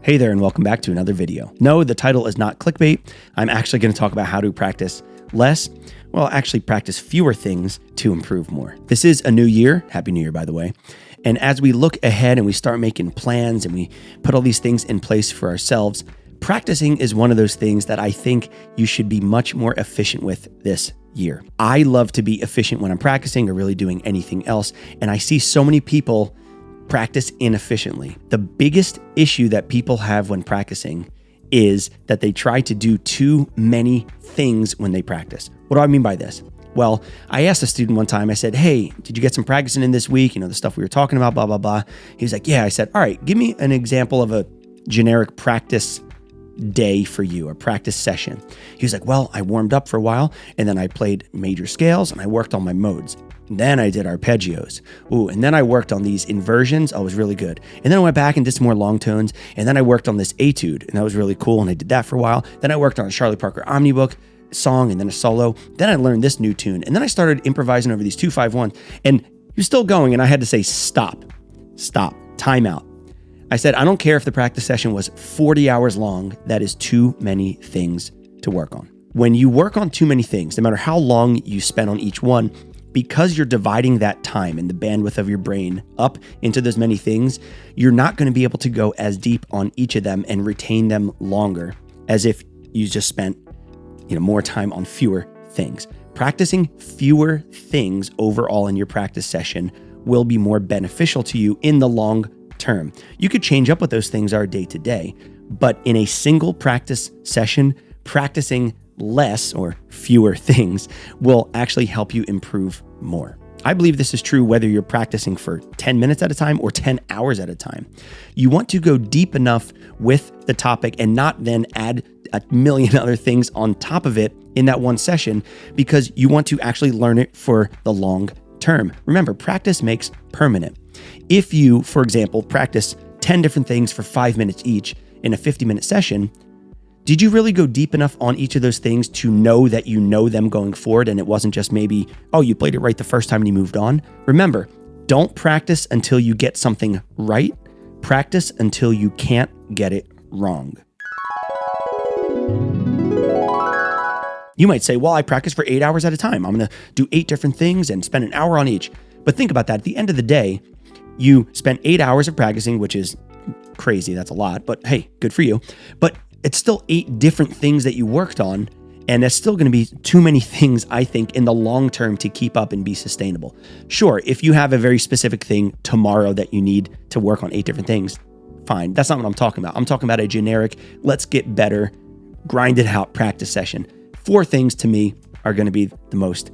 Hey there, and welcome back to another video. No, the title is not clickbait. I'm actually going to talk about how to practice less. Well, actually practice fewer things to improve more. This is a new year. Happy New Year, by the way. And as we look ahead and we start making plans and we put all these things in place for ourselves, practicing is one of those things that I think you should be much more efficient with this year. I love to be efficient when I'm practicing or really doing anything else. And I see so many people practice inefficiently. The biggest issue that people have when practicing is that they try to do too many things when they practice. What do I mean by this? Well, I asked a student one time, I said, hey, did you get some practicing in this week? You know, the stuff we were talking about, blah, blah, blah. He was like, yeah. I said, all right, give me an example of a generic practice day for you, a practice session. He was like, well, I warmed up for a while and then I played major scales and I worked on my modes. Then I did arpeggios. And then I worked on these inversions. I was really good. And then I went back and did some more long tones. And then I worked on this etude and that was really cool. And I did that for a while. Then I worked on a Charlie Parker Omnibook song and then a solo. Then I learned this new tune. And then I started improvising over these 2-5-1s. And you're still going. And I had to say, stop, time out. I said, I don't care if the practice session was 40 hours long. That is too many things to work on. When you work on too many things, no matter how long you spend on each one, because you're dividing that time and the bandwidth of your brain up into those many things, you're not going to be able to go as deep on each of them and retain them longer as if you just spent, more time on fewer things. Practicing fewer things overall in your practice session will be more beneficial to you in the long term. You could change up what those things are day to day, but in a single practice session, practicing less or fewer things will actually help you improve more. I believe this is true whether you're practicing for 10 minutes at a time or 10 hours at a time. You want to go deep enough with the topic and not then add a million other things on top of it in that one session because you want to actually learn it for the long term. Remember, practice makes permanent. If you, for example, practice 10 different things for 5 minutes each in a 50-minute session, did you really go deep enough on each of those things to know that you know them going forward and it wasn't just maybe, you played it right the first time and you moved on? Remember, don't practice until you get something right. Practice until you can't get it wrong. You might say, well, I practice for 8 hours at a time. I'm going to do 8 different things and spend an hour on each. But think about that. At the end of the day, you spent 8 hours of practicing, which is crazy. That's a lot, but hey, good for you. But it's still 8 different things that you worked on, and that's still going to be too many things, I think, in the long term to keep up and be sustainable. Sure, if you have a very specific thing tomorrow that you need to work on 8 different things, fine. That's not what I'm talking about. I'm talking about a generic, let's get better, grind it out practice session. 4 things to me are going to be the most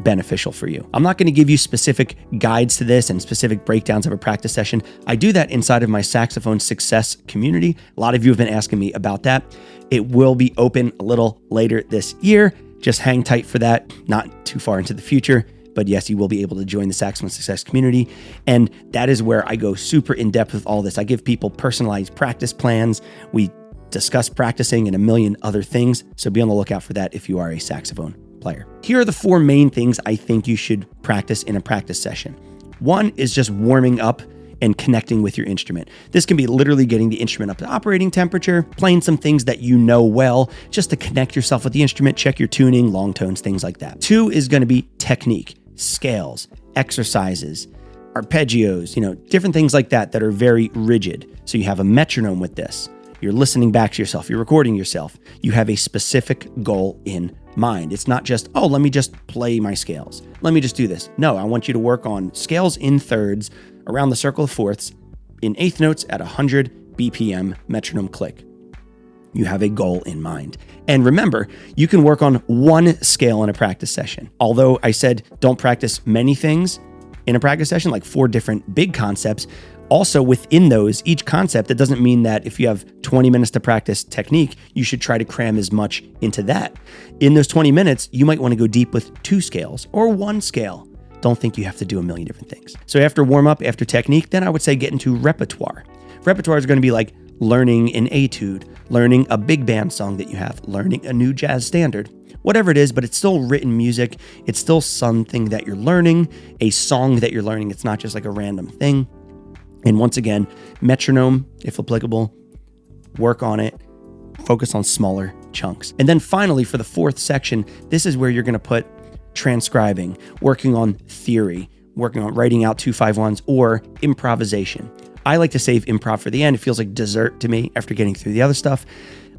beneficial for you. I'm not going to give you specific guides to this and specific breakdowns of a practice session. I do that inside of my Saxophone Success community. A lot of you have been asking me about that. It will be open a little later this year. Just hang tight for that, not too far into the future. But yes, you will be able to join the Saxophone Success community. And that is where I go super in depth with all this. I give people personalized practice plans. We discuss practicing and a million other things. So be on the lookout for that if you are a saxophone player. Here are the 4 main things I think you should practice in a practice session. 1 is just warming up and connecting with your instrument. This can be literally getting the instrument up to operating temperature, playing some things that you know well, just to connect yourself with the instrument, check your tuning, long tones, things like that. 2 is going to be technique, scales, exercises, arpeggios, different things like that are very rigid. So you have a metronome with this. You're listening back to yourself. You're recording yourself. You have a specific goal in mind. It's not just, let me just play my scales. Let me just do this. No, I want you to work on scales in thirds around the circle of fourths in eighth notes at 100 BPM metronome click. You have a goal in mind. And remember, you can work on 1 scale in a practice session. Although I said don't practice many things in a practice session, like 4 different big concepts, also within those, each concept, it doesn't mean that if you have 20 minutes to practice technique, you should try to cram as much into that. In those 20 minutes, you might want to go deep with 2 scales or 1 scale. Don't think you have to do a million different things. So after warm up, after technique, then I would say get into repertoire. Repertoire is going to be like learning an etude, learning a big band song that you have, learning a new jazz standard, whatever it is, but it's still written music. It's still something that you're learning, a song that you're learning. It's not just like a random thing. And once again, metronome, if applicable, work on it, focus on smaller chunks. And then finally, for the fourth section, this is where you're going to put transcribing, working on theory, working on writing out 251s, or improvisation. I like to save improv for the end. It feels like dessert to me after getting through the other stuff.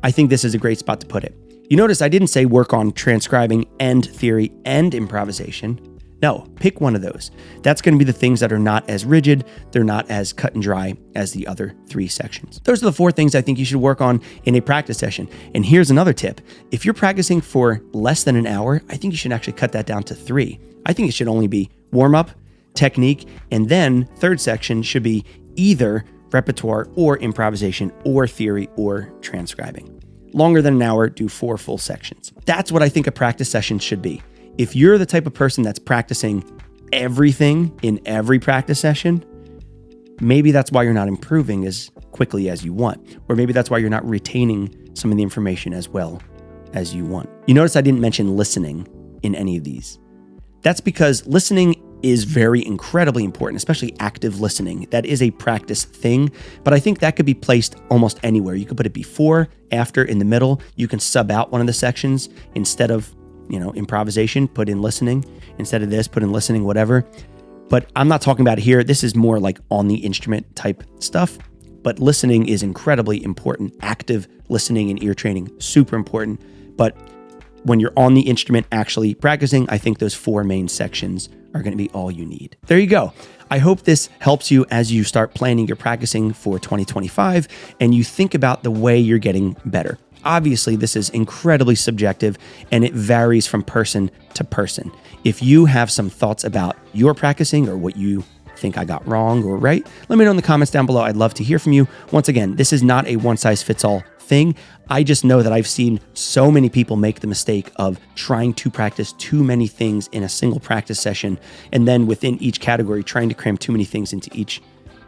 I think this is a great spot to put it. You notice I didn't say work on transcribing and theory and improvisation. No, pick one of those. That's going to be the things that are not as rigid, they're not as cut and dry as the other three sections. Those are the four things I think you should work on in a practice session. And here's another tip. If you're practicing for less than an hour, I think you should actually cut that down to 3. I think it should only be warm-up, technique, and then third section should be either repertoire or improvisation or theory or transcribing. Longer than an hour, do 4 full sections. That's what I think a practice session should be. If you're the type of person that's practicing everything in every practice session, maybe that's why you're not improving as quickly as you want, or maybe that's why you're not retaining some of the information as well as you want. You notice I didn't mention listening in any of these. That's because listening is very incredibly important, especially active listening. That is a practice thing, but I think that could be placed almost anywhere. You could put it before, after, in the middle. You can sub out one of the sections instead of improvisation, put in listening. Instead of this, put in listening, whatever. But I'm not talking about it here. This is more like on the instrument type stuff. But listening is incredibly important. Active listening and ear training, super important. But when you're on the instrument actually practicing, I think those 4 main sections are going to be all you need. There you go. I hope this helps you as you start planning your practicing for 2025 and you think about the way you're getting better. Obviously, this is incredibly subjective and it varies from person to person. If you have some thoughts about your practicing or what you think I got wrong or right, let me know in the comments down below. I'd love to hear from you. Once again, this is not a one-size-fits-all thing. I just know that I've seen so many people make the mistake of trying to practice too many things in a single practice session, and then within each category, trying to cram too many things into each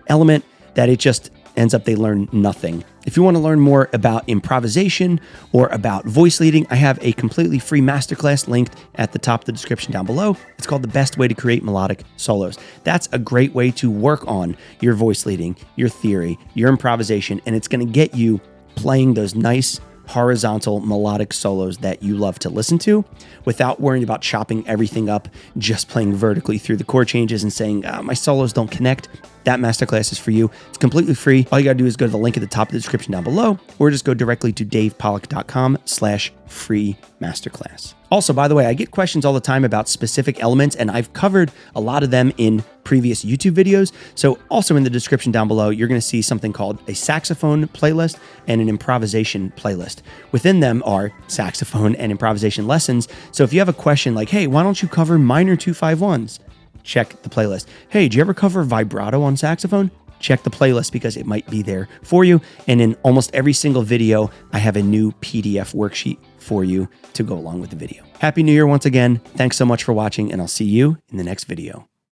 element, that it just ends up they learn nothing. If you want to learn more about improvisation or about voice leading, I have a completely free masterclass linked at the top of the description down below. It's called The Best Way to Create Melodic Solos. That's a great way to work on your voice leading, your theory, your improvisation, and it's going to get you playing those nice horizontal melodic solos that you love to listen to without worrying about chopping everything up, just playing vertically through the chord changes and saying, my solos don't connect. That masterclass is for you. It's completely free. All you got to do is go to the link at the top of the description down below, or just go directly to davepollack.com/free masterclass. Also, by the way, I get questions all the time about specific elements, and I've covered a lot of them in previous YouTube videos. So also in the description down below, you're going to see something called a saxophone playlist and an improvisation playlist. Within them are saxophone and improvisation lessons. So if you have a question like, hey, why don't you cover minor 251s? Check the playlist. Hey, did you ever cover vibrato on saxophone? Check the playlist because it might be there for you. And in almost every single video, I have a new PDF worksheet for you to go along with the video. Happy New Year once again. Thanks so much for watching, and I'll see you in the next video.